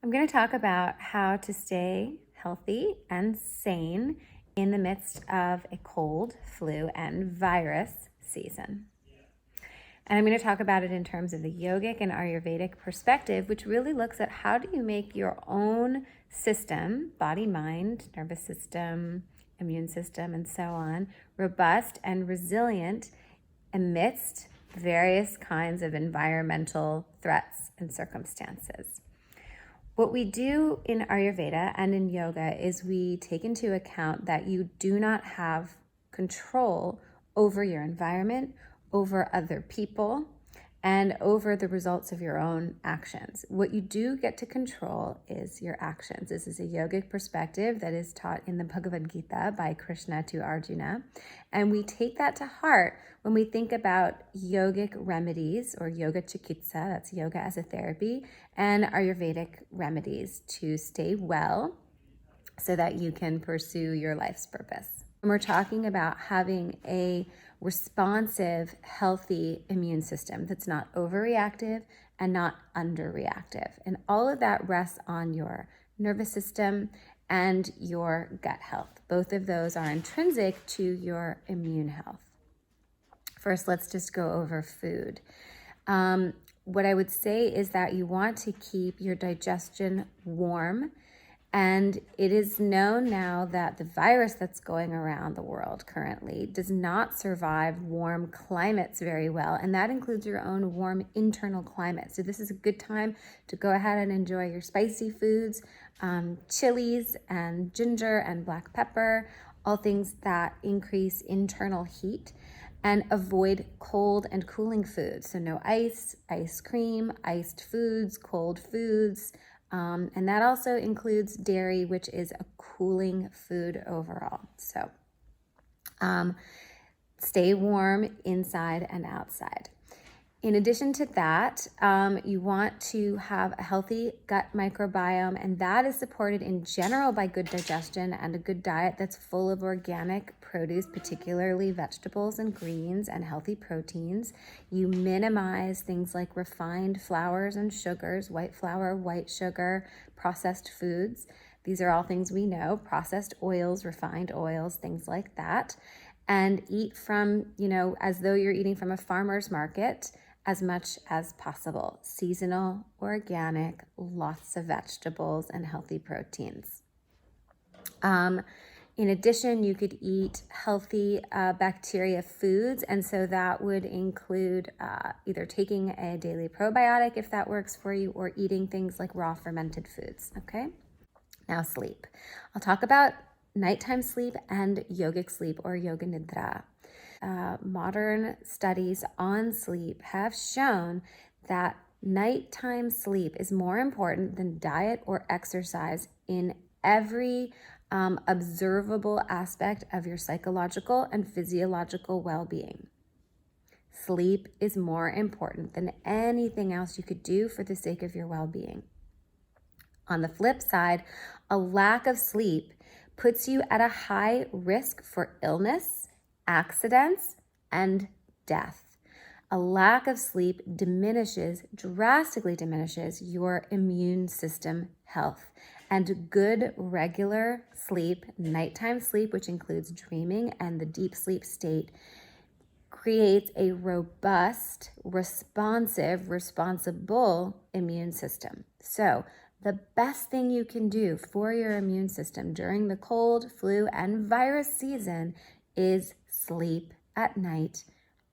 I'm going to talk about how to stay healthy and sane in the midst of a cold, flu, and virus season. And I'm going to talk about it in terms of the yogic and Ayurvedic perspective, which really looks at how do you make your own system, body, mind, nervous system, immune system, and so on, robust and resilient amidst various kinds of environmental threats and circumstances. What we do in Ayurveda and in yoga is we take into account that you do not have control over your environment, over other people, and over the results of your own actions. What you do get to control is your actions. This is a yogic perspective that is taught in the Bhagavad Gita by Krishna to Arjuna. And we take that to heart when we think about yogic remedies or yoga chikitsa, that's yoga as a therapy, and Ayurvedic remedies to stay well so that you can pursue your life's purpose. And we're talking about having a responsive, healthy immune system that's not overreactive and not underreactive. And all of that rests on your nervous system and your gut health. Both of those are intrinsic to your immune health. First, let's just go over food. What I would say is that you want to keep your digestion warm. And it is known now that the virus that's going around the world currently does not survive warm climates very well. And that includes your own warm internal climate. So this is a good time to go ahead and enjoy your spicy foods, chilies and ginger and black pepper, all things that increase internal heat, and avoid cold and cooling foods. So no ice, ice cream, iced foods, cold foods, and that also includes dairy, which is a cooling food overall. So stay warm inside and outside. In addition to that, you want to have a healthy gut microbiome, and that is supported in general by good digestion and a good diet that's full of organic produce, particularly vegetables and greens and healthy proteins. You minimize things like refined flours and sugars, white flour, white sugar, processed foods. These are all things we know, processed oils, refined oils, things like that. And eat from, as though you're eating from a farmer's market, as much as possible. Seasonal, organic, lots of vegetables and healthy proteins. In addition, you could eat healthy bacteria foods, and so that would include either taking a daily probiotic if that works for you, or eating things like raw fermented foods, okay? Now sleep. I'll talk about nighttime sleep and yogic sleep or yoga nidra. Modern studies on sleep have shown that nighttime sleep is more important than diet or exercise in every observable aspect of your psychological and physiological well-being. Sleep is more important than anything else you could do for the sake of your well-being. On the flip side, a lack of sleep puts you at a high risk for illness, accidents, and death. A lack of sleep drastically diminishes your immune system health. And good regular sleep, nighttime sleep, which includes dreaming and the deep sleep state, creates a robust, responsive, responsible immune system. So the best thing you can do for your immune system during the cold, flu, and virus season is sleep at night,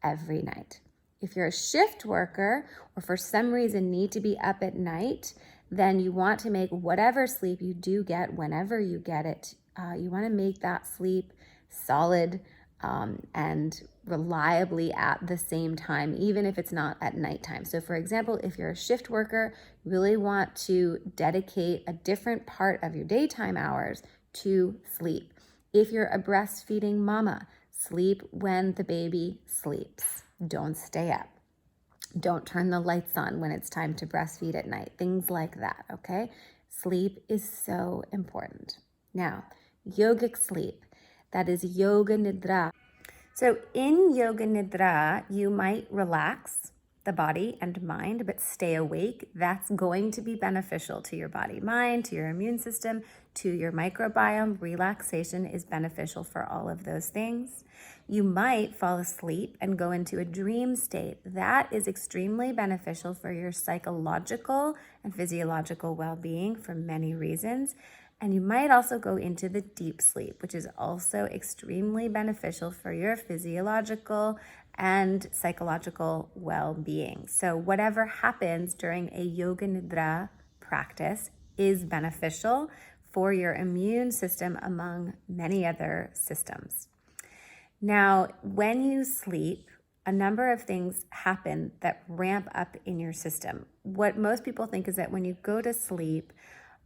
every night. If you're a shift worker or for some reason need to be up at night, then you want to make whatever sleep you do get, whenever you get it, you want to make that sleep solid and reliably at the same time, even if it's not at nighttime. So for example, if you're a shift worker, you really want to dedicate a different part of your daytime hours to sleep. If you're a breastfeeding mama, sleep when the baby sleeps. Don't stay up. Don't turn the lights on when it's time to breastfeed at night. Things like that, okay? Sleep is so important. Now, yogic sleep, that is yoga nidra. So in yoga nidra, you might relax. the body and mind, but stay awake. That's going to be beneficial to your body, mind, to your immune system, to your microbiome. Relaxation is beneficial for all of those things. You might fall asleep and go into a dream state. That is extremely beneficial for your psychological and physiological well-being for many reasons. And you might also go into the deep sleep, which is also extremely beneficial for your physiological and psychological well-being. So whatever happens during a yoga nidra practice is beneficial for your immune system, among many other systems. Now, when you sleep, a number of things happen that ramp up in your system. What most people think is that when you go to sleep,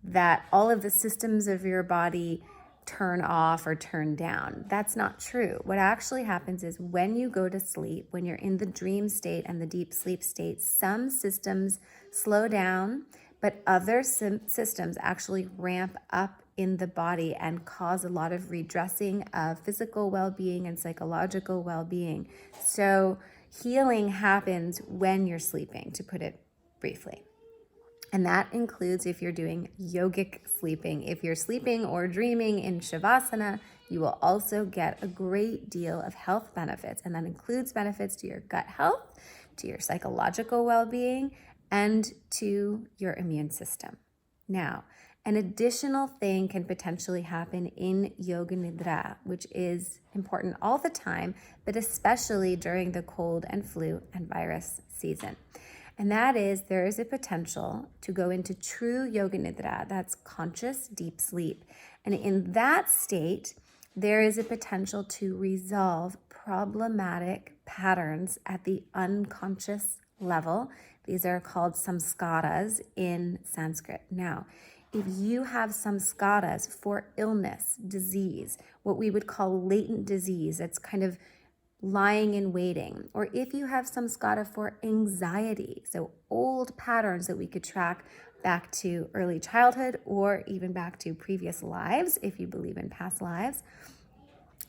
that all of the systems of your body turn off or turn down. That's not true. What actually happens is when you go to sleep, when you're in the dream state and the deep sleep state, some systems slow down, but other systems actually ramp up in the body and cause a lot of redressing of physical well-being and psychological well-being. So healing happens when you're sleeping, to put it briefly. And that includes if you're doing yogic sleeping. If you're sleeping or dreaming in Shavasana, you will also get a great deal of health benefits. And that includes benefits to your gut health, to your psychological well-being, and to your immune system. Now, an additional thing can potentially happen in Yoga Nidra, which is important all the time, but especially during the cold and flu and virus season. And that is, there is a potential to go into true Yoga Nidra, that's conscious deep sleep. And in that state, there is a potential to resolve problematic patterns at the unconscious level. These are called samskaras in Sanskrit. Now, if you have samskaras for illness, disease, what we would call latent disease, that's kind of lying in waiting, or if you have samskara for anxiety, so old patterns that we could track back to early childhood or even back to previous lives, if you believe in past lives,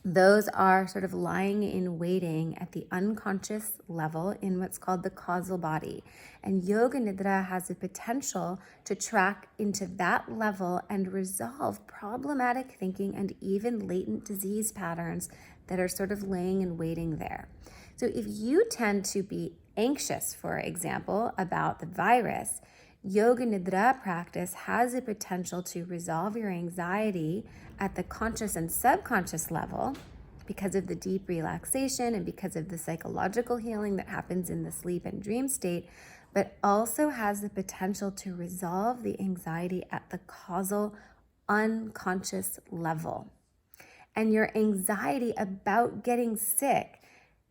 those are sort of lying in waiting at the unconscious level in what's called the causal body. And Yoga Nidra has the potential to track into that level and resolve problematic thinking and even latent disease patterns that are sort of laying in waiting there. So if you tend to be anxious, for example, about the virus, Yoga Nidra practice has the potential to resolve your anxiety at the conscious and subconscious level because of the deep relaxation and because of the psychological healing that happens in the sleep and dream state, but also has the potential to resolve the anxiety at the causal unconscious level. And your anxiety about getting sick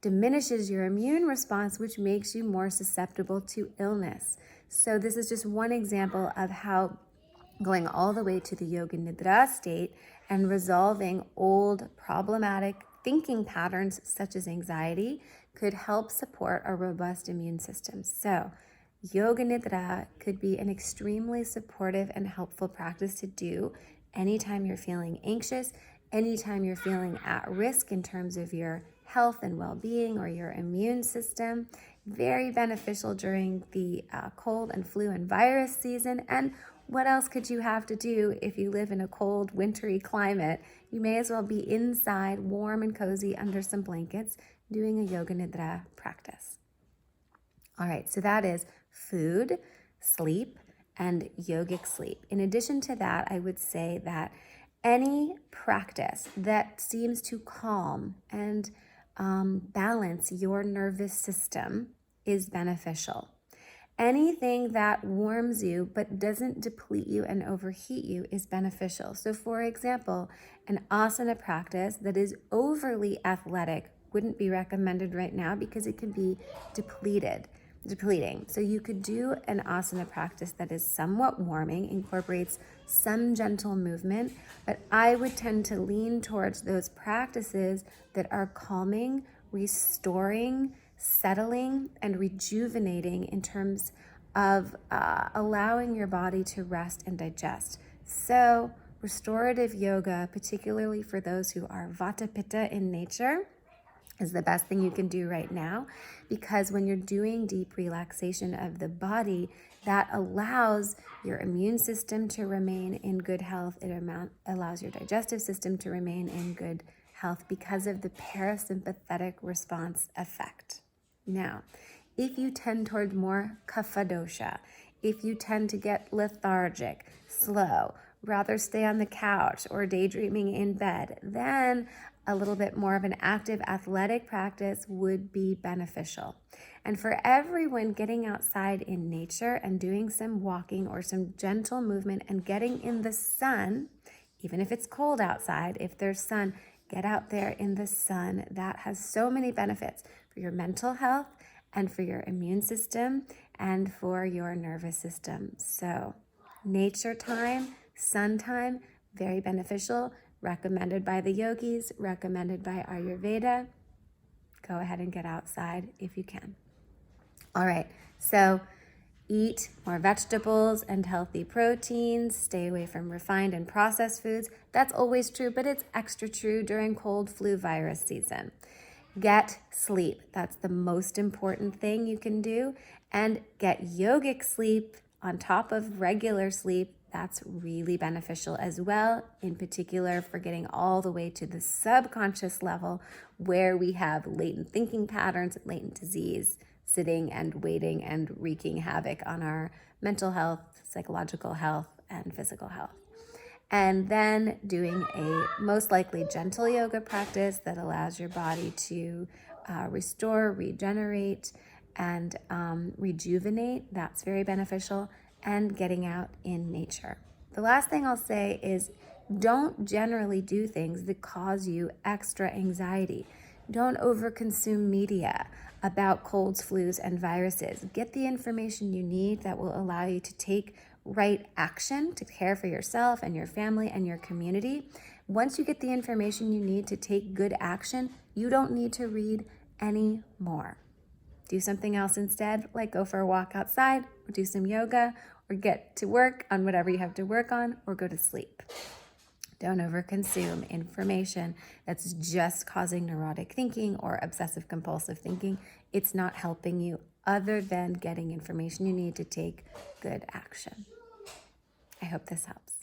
diminishes your immune response, which makes you more susceptible to illness. So this is just one example of how going all the way to the Yoga Nidra state and resolving old problematic thinking patterns such as anxiety could help support a robust immune system. So Yoga Nidra could be an extremely supportive and helpful practice to do anytime you're feeling anxious, anytime you're feeling at risk in terms of your health and well-being or your immune system. Very beneficial during the cold and flu and virus season. And what else could you have to do if you live in a cold, wintry climate? You may as well be inside, warm and cozy under some blankets, doing a Yoga Nidra practice. All right, so that is food, sleep, and yogic sleep. In addition to that, I would say that any practice that seems to calm and balance your nervous system is beneficial. Anything that warms you but doesn't deplete you and overheat you is beneficial. So for example, an asana practice that is overly athletic wouldn't be recommended right now because it can be depleting. So you could do an asana practice that is somewhat warming, incorporates some gentle movement, but I would tend to lean towards those practices that are calming, restoring, settling, and rejuvenating in terms of allowing your body to rest and digest. So restorative yoga, particularly for those who are Vata Pitta in nature, is the best thing you can do right now, because when you're doing deep relaxation of the body, that allows your immune system to remain in good health. It allows your digestive system to remain in good health because of the parasympathetic response effect. Now, if you tend toward more kapha dosha, if you tend to get lethargic, slow, rather stay on the couch or daydreaming in bed, then a little bit more of an active athletic practice would be beneficial. And for everyone, getting outside in nature and doing some walking or some gentle movement and getting in the sun, even if it's cold outside, if there's sun, get out there in the sun. That has so many benefits for your mental health and for your immune system and for your nervous system. So nature time, sun time, very beneficial, recommended by the yogis, recommended by Ayurveda. Go ahead and get outside if you can. All right, so eat more vegetables and healthy proteins. Stay away from refined and processed foods. That's always true, but it's extra true during cold flu virus season. Get sleep. That's the most important thing you can do. And get yogic sleep on top of regular sleep. That's really beneficial as well, in particular for getting all the way to the subconscious level where we have latent thinking patterns, latent disease sitting and waiting and wreaking havoc on our mental health, psychological health, and physical health. And then doing a most likely gentle yoga practice that allows your body to restore, regenerate, and rejuvenate. That's very beneficial. And getting out in nature. The last thing I'll say is don't generally do things that cause you extra anxiety. Don't overconsume media about colds, flus, and viruses. Get the information you need that will allow you to take right action to care for yourself and your family and your community. Once you get the information you need to take good action, you don't need to read any more. Do something else instead, like go for a walk outside or do some yoga or get to work on whatever you have to work on or go to sleep. Don't overconsume information that's just causing neurotic thinking or obsessive compulsive thinking. It's not helping you other than getting information you need to take good action. I hope this helps.